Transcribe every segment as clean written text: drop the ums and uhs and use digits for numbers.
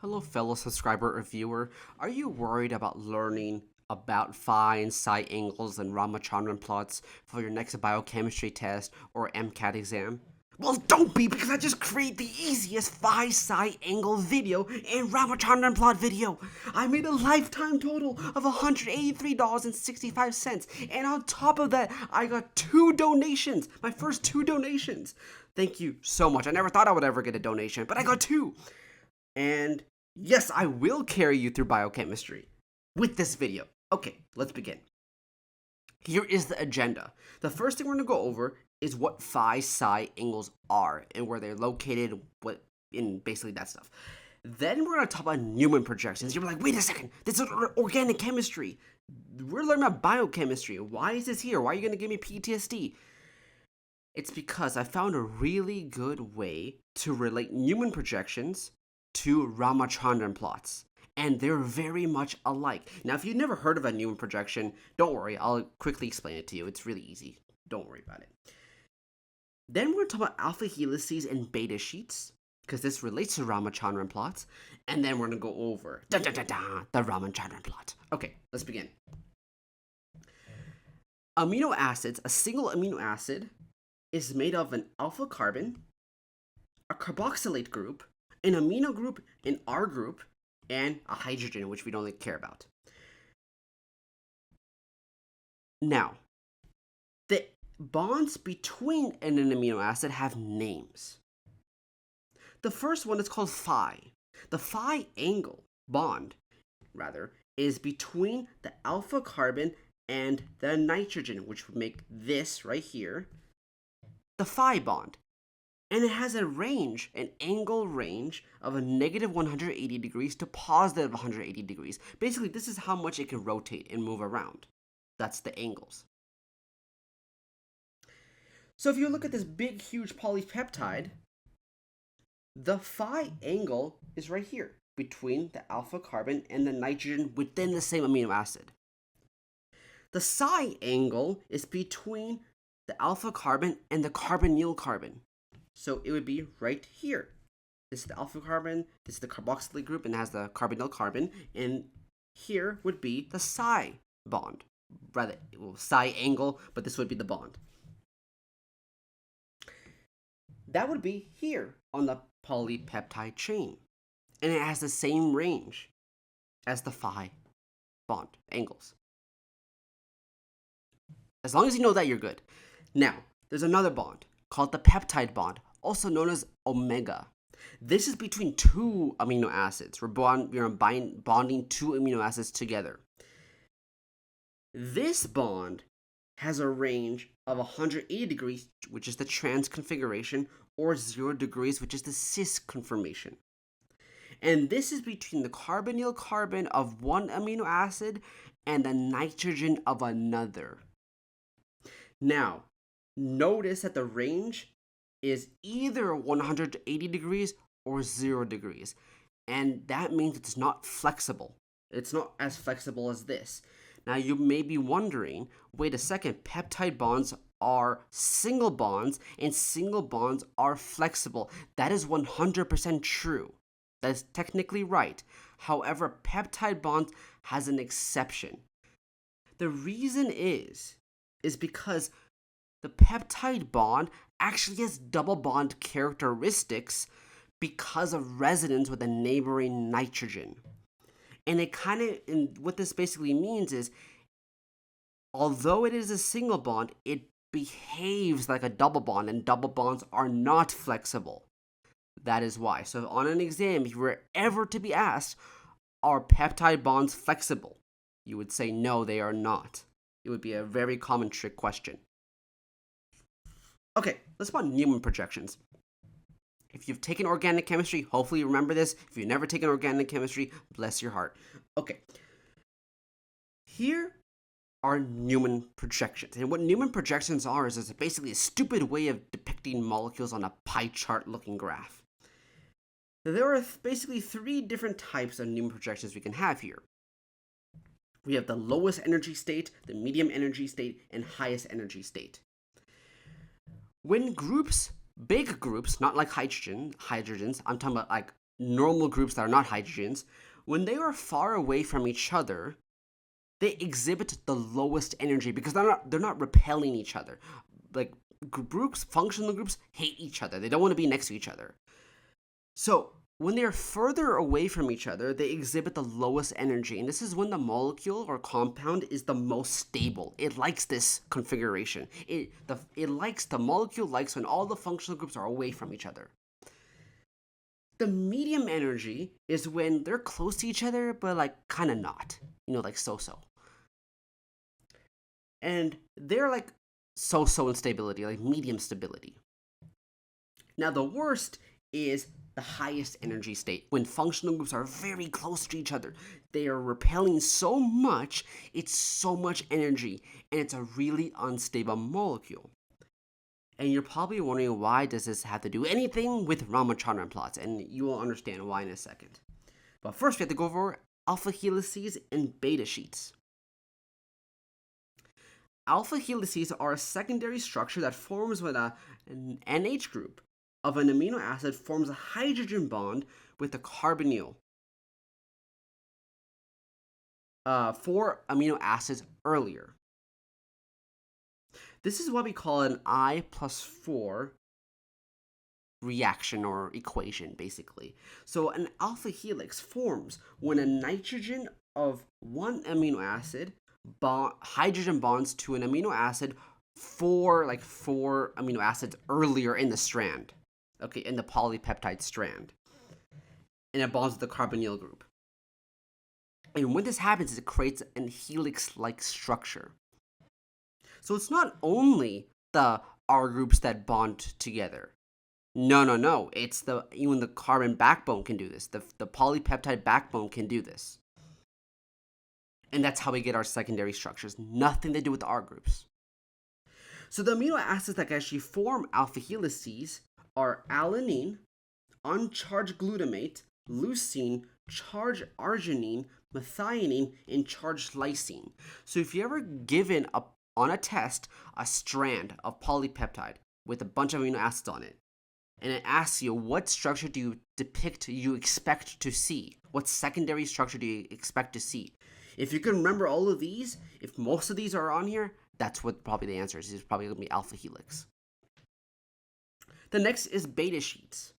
Hello, fellow subscriber or viewer. Are you worried about learning about Phi and Psy Angles and Ramachandran Plots for your next biochemistry test or MCAT exam? Well, don't be, because I just created the easiest Phi Psy Angle video and Ramachandran Plot video. I made a lifetime total of $183.65, and on top of that, I got 2 donations, my first 2 donations. Thank you so much. I never thought I would ever get a donation, but I got 2. And yes, I will carry you through biochemistry with this video. Okay, let's begin. Here is the agenda. The first thing we're going to go over is what Phi Psi angles are and where they're located, what in basically that stuff. Then we're going to talk about Newman projections. You're like, wait a second, this is organic chemistry. We're learning about biochemistry. Why is this here? Why are you going to give me PTSD? It's because I found a really good way to relate Newman projections to Ramachandran plots, and they're very much alike. Now, if you've never heard of a Newman projection, don't worry, I'll quickly explain it to you. It's really easy. Don't worry about it. Then we're going to talk about alpha helices and beta sheets, because this relates to Ramachandran plots, and then we're going to go over the Ramachandran plot. Okay, let's begin. Amino acids, a single amino acid, is made of an alpha carbon, a carboxylate group, an amino group, an R group, and a hydrogen, which we don't really care about. Now, the bonds between an amino acid have names. The first one is called Phi. The Phi angle bond, is between the alpha carbon and the nitrogen, which would make this right here the Phi bond. And it has a range, an angle range of a negative 180 degrees to positive 180 degrees. Basically, this is how much it can rotate and move around. That's the angles. So if you look at this big, huge polypeptide, the Phi angle is right here between the alpha carbon and the nitrogen within the same amino acid. The Psi angle is between the alpha carbon and the carbonyl carbon. So it would be right here. This is the alpha carbon, this is the carboxylate group, and it has the carbonyl carbon, and here would be the Psi bond. Psi angle, but this would be the bond. That would be here on the polypeptide chain, and it has the same range as the Phi bond angles. As long as you know that, you're good. Now, there's another bond called the peptide bond, also known as omega. This is between 2 amino acids. We're bonding 2 amino acids together. This bond has a range of 180 degrees, which is the trans configuration, or 0 degrees, which is the cis conformation. And this is between the carbonyl carbon of one amino acid and the nitrogen of another. Now, notice that the range is either 180 degrees or 0 degrees. And that means it's not flexible. It's not as flexible as this. Now, you may be wondering, wait a second, peptide bonds are single bonds, and single bonds are flexible. That is 100% true. That is technically right. However, peptide bonds has an exception. The reason is because the peptide bond actually has double bond characteristics because of resonance with a neighboring nitrogen. And what this basically means is, although it is a single bond, it behaves like a double bond, and double bonds are not flexible. That is why. So on an exam, if you were ever to be asked, are peptide bonds flexible? You would say no, they are not. It would be a very common trick question. Okay, let's talk about Newman projections. If you've taken organic chemistry, hopefully you remember this. If you've never taken organic chemistry, bless your heart. Okay. Here are Newman projections. And what Newman projections are is basically a stupid way of depicting molecules on a pie chart looking graph. There are basically 3 different types of Newman projections we can have here. We have the lowest energy state, the medium energy state, and highest energy state. When big groups, not like hydrogens, I'm talking about like normal groups that are not hydrogens, when they are far away from each other, they exhibit the lowest energy because they're not repelling each other. Like groups, functional groups hate each other. They don't want to be next to each other. So when they're further away from each other, they exhibit the lowest energy. And this is when the molecule or compound is the most stable. It likes this configuration. The molecule likes when all the functional groups are away from each other. The medium energy is when they're close to each other, but like kind of not, like so-so. And they're like so-so in stability, like medium stability. Now the worst is the highest energy state, when functional groups are very close to each other. They are repelling so much, it's so much energy, and it's a really unstable molecule. And you're probably wondering, why does this have to do anything with Ramachandran plots? And you will understand why in a second. But first, we have to go over alpha helices and beta sheets. Alpha helices are a secondary structure that forms when an NH group of an amino acid forms a hydrogen bond with a carbonyl. 4 amino acids earlier. This is what we call an I+4 reaction or equation, basically. So an alpha helix forms when a nitrogen of one amino acid hydrogen bonds to an amino acid four amino acids earlier in the strand, okay, in the polypeptide strand, and it bonds with the carbonyl group. And when this happens, it creates an helix-like structure. So it's not only the R groups that bond together. No. It's even the carbon backbone can do this. The polypeptide backbone can do this. And that's how we get our secondary structures. Nothing to do with the R groups. So the amino acids that actually form alpha helices are alanine, uncharged glutamate, leucine, charged arginine, methionine, and charged lysine. So if you're ever given on a test a strand of polypeptide with a bunch of amino acids on it, and it asks you, what structure do you expect to see? What secondary structure do you expect to see? If you can remember all of these, if most of these are on here, that's what probably the answer is. It's probably going to be alpha helix. The next is beta sheets.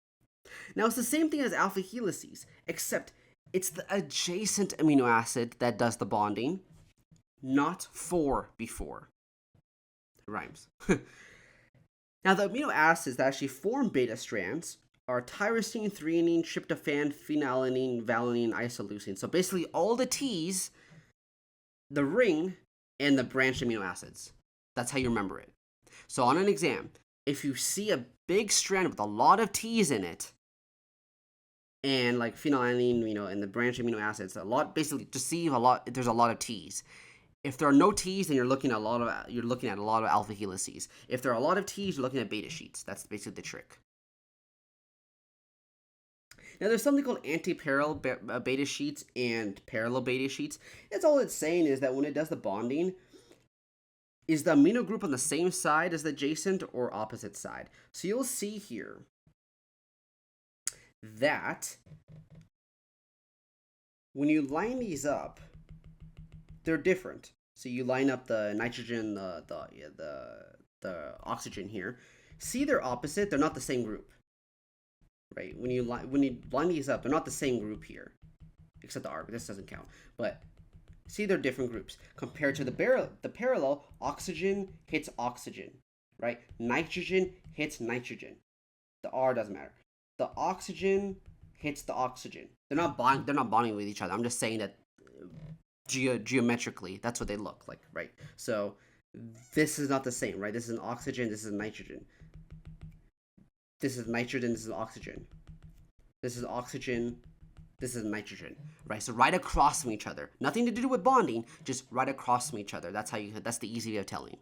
Now it's the same thing as alpha helices, except it's the adjacent amino acid that does the bonding, not 4 before. It rhymes. Now the amino acids that actually form beta strands are tyrosine, threonine, tryptophan, phenylalanine, valine, isoleucine. So basically all the T's, the ring, and the branched amino acids. That's how you remember it. So on an exam, if you see a big strand with a lot of T's in it, and like phenylalanine, and the branched amino acids, basically to see there's a lot of T's. If there are no T's, then you're looking at a lot of alpha helices. If there are a lot of T's, you're looking at beta sheets. That's basically the trick. Now there's something called anti-parallel beta sheets and parallel beta sheets. That's all it's saying is that when it does the bonding, is the amino group on the same side as the adjacent or opposite side? So you'll see here that when you line these up, they're different. So you line up the nitrogen, the oxygen here. See, they're opposite. They're not the same group, right? When you line these up, they're not the same group here, except the R. But this doesn't count. But see, they're different groups compared to the parallel. Oxygen hits oxygen, right? Nitrogen hits nitrogen. The R doesn't matter. The oxygen hits the oxygen. They're not bonding with each other. I'm just saying that geometrically, that's what they look like, right? So this is not the same, right? This is an oxygen, this is a nitrogen. This is nitrogen, this is oxygen. This is oxygen, this is nitrogen, right? So right across from each other. Nothing to do with bonding, just right across from each other. That's the easy way of telling.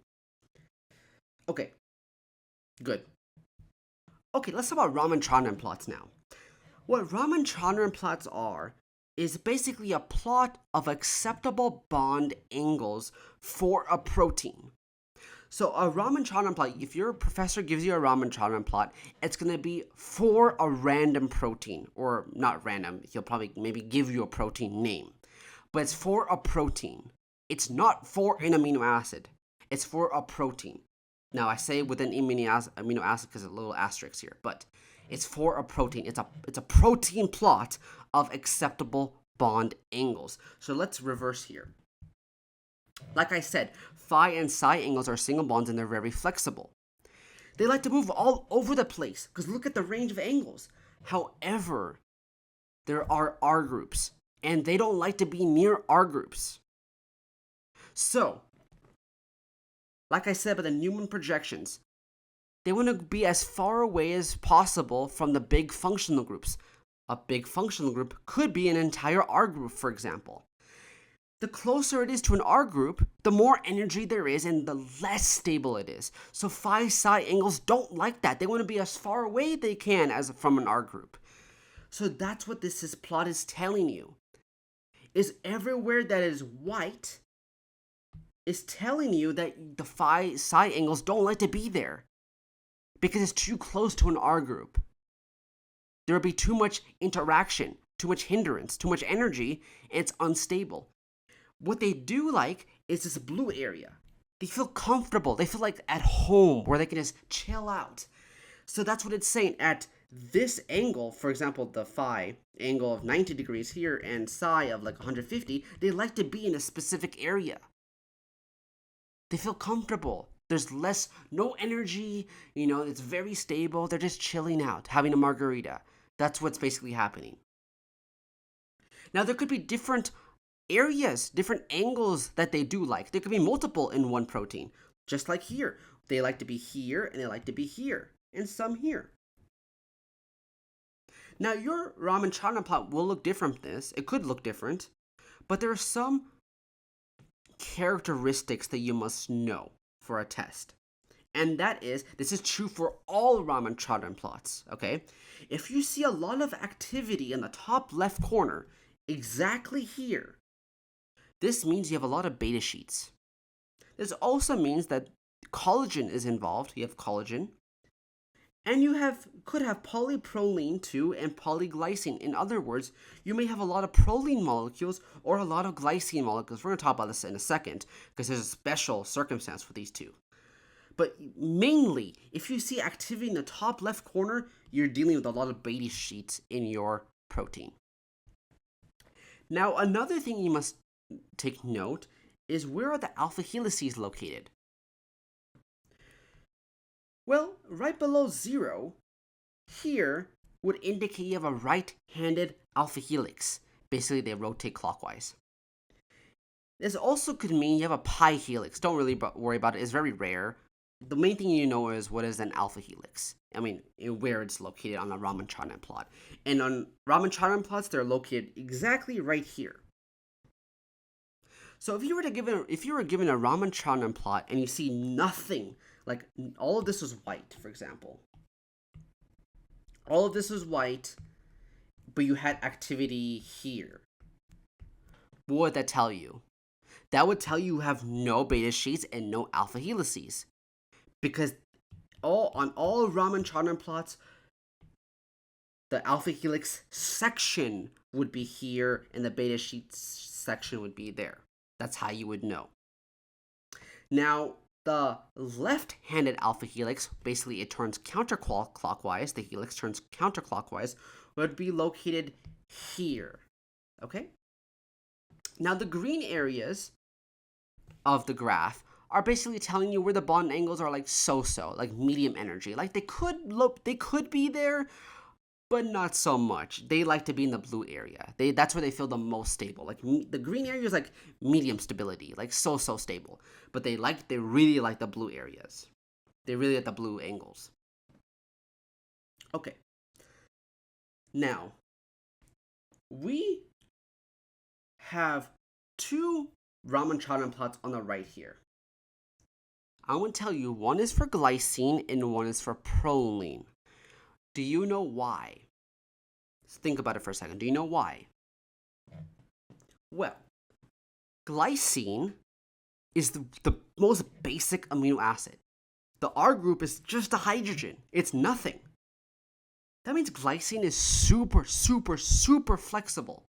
Okay, good. Okay, let's talk about Ramanchandran plots now. What Ramanchandran plots are is basically a plot of acceptable bond angles for a protein. So a Ramanchandran plot, if your professor gives you a Ramanchandran plot, it's going to be for a random protein, or not random, he'll probably maybe give you a protein name, but it's for a protein. It's not for an amino acid. It's for a protein. Now I say with an amino acid because a little asterisk here, but it's for a protein. It's a protein plot of acceptable bond angles. So let's reverse here. Like I said, phi and psi angles are single bonds and they're very flexible. They like to move all over the place because look at the range of angles. However, there are R groups and they don't like to be near R groups. So, like I said about the Newman projections, they want to be as far away as possible from the big functional groups. A big functional group could be an entire R group, for example. The closer it is to an R group, the more energy there is and the less stable it is. So phi psi angles don't like that. They want to be as far away they can as from an R group. So that's what this plot is telling you. Is everywhere that is white is telling you that the phi psi angles don't like to be there because it's too close to an R group. There would be too much interaction, too much hindrance, too much energy, and it's unstable. What they do like is this blue area. They feel comfortable. They feel like at home where they can just chill out. So that's what it's saying. At this angle, for example, the phi angle of 90 degrees here and psi of like 150, they like to be in a specific area. They feel comfortable. There's no energy, it's very stable. They're just chilling out, having a margarita. That's what's basically happening. Now, there could be different areas, different angles that they do like. There could be multiple in one protein, just like here. They like to be here, and they like to be here, and some here. Now, your Ramanchandran plot will look different than this. It could look different, but there are some characteristics that you must know for a test. And that is, this is true for all Ramachandran plots, okay? If you see a lot of activity in the top left corner, exactly here, this means you have a lot of beta sheets. This also means that collagen is involved. You have collagen. And you could have polyproline too and polyglycine. In other words, you may have a lot of proline molecules or a lot of glycine molecules. We're going to talk about this in a second because there's a special circumstance for these two. But mainly, if you see activity in the top left corner, you're dealing with a lot of beta sheets in your protein. Now, another thing you must take note is where are the alpha helices located? Well, right below 0, here would indicate you have a right-handed alpha helix. Basically, they rotate clockwise. This also could mean you have a pi helix. Don't really worry about it. It's very rare. The main thing you know is what is an alpha helix. I mean, where it's located on a Ramachandran plot. And on Ramachandran plots, they're located exactly right here. So if you were given a Ramachandran plot and you see nothing, like all of this was white, for example. All of this was white, but you had activity here. What would that tell you? That would tell you have no beta sheets and no alpha helices. Because on all Ramachandran plots, the alpha helix section would be here and the beta sheet section would be there. That's how you would know. Now, the left-handed alpha helix, basically it turns counterclockwise, the helix turns counterclockwise, would be located here. Okay? Now, the green areas of the graph are basically telling you where the bond angles are like so-so, like medium energy. Like they could be there, but not so much. They like to be in the blue area. That's where they feel the most stable. Like the green area is like medium stability, like so-so stable. But they really like the blue areas. They really like the blue angles. Okay. Now, we have two Ramachandran plots on the right here. I want to tell you, one is for glycine and one is for proline. Do you know why? Think about it for a second. Do you know why? Well, glycine is the most basic amino acid. The R group is just a hydrogen. It's nothing. That means glycine is super, super, super flexible.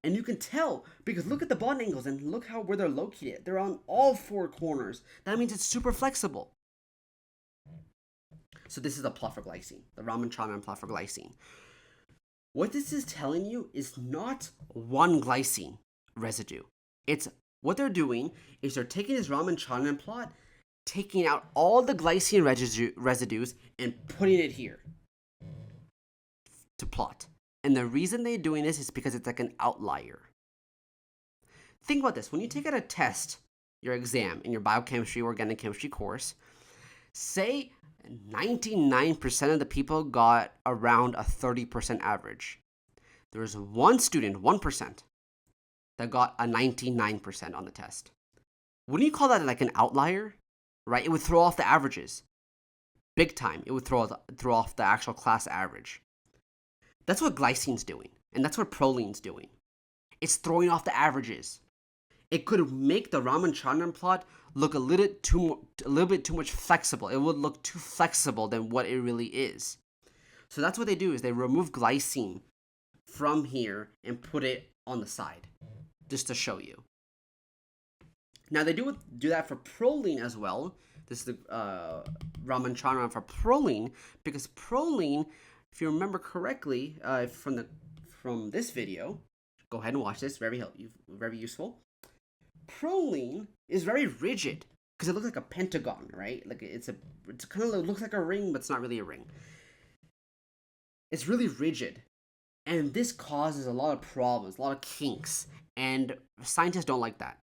And you can tell because look at the bond angles and look where they're located. They're on all four corners. That means it's super flexible. So this is a plot for glycine, the Ramanchandran plot for glycine. What this is telling you is not one glycine residue. It's what they're doing is they're taking this Ramanchandran plot, taking out all the glycine residues and putting it here to plot. And the reason they're doing this is because it's like an outlier. Think about this. When you take out a test, your exam in your biochemistry or organic chemistry course, say 99% of the people got around a 30% average. There was one student, 1%, that got a 99% on the test. Wouldn't you call that like an outlier? Right? It would throw off the averages. Big time. It would throw off the actual class average. That's what glycine's doing, and that's what proline's doing. It's throwing off the averages. It could make the Ramachandran plot look a little bit too much flexible. It would look too flexible than what it really is. So that's what they do is they remove glycine from here and put it on the side, just to show you. Now they do that for proline as well. This is the Ramachandran for proline, because proline, if you remember correctly from this video, go ahead and watch this. Very useful. Proline is very rigid because it looks like a pentagon, right? Like it kind of looks like a ring, but it's not really a ring. It's really rigid, and this causes a lot of problems, a lot of kinks, and scientists don't like that.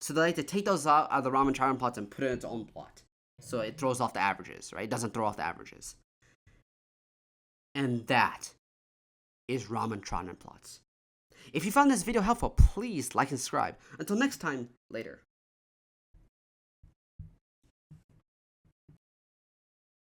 So they like to take those out of the Ramachandran plots and put it in its own plot, so it throws off the averages, right? It doesn't throw off the averages. And that is Ramachandran plots. If you found this video helpful, please like and subscribe. Until next time, later.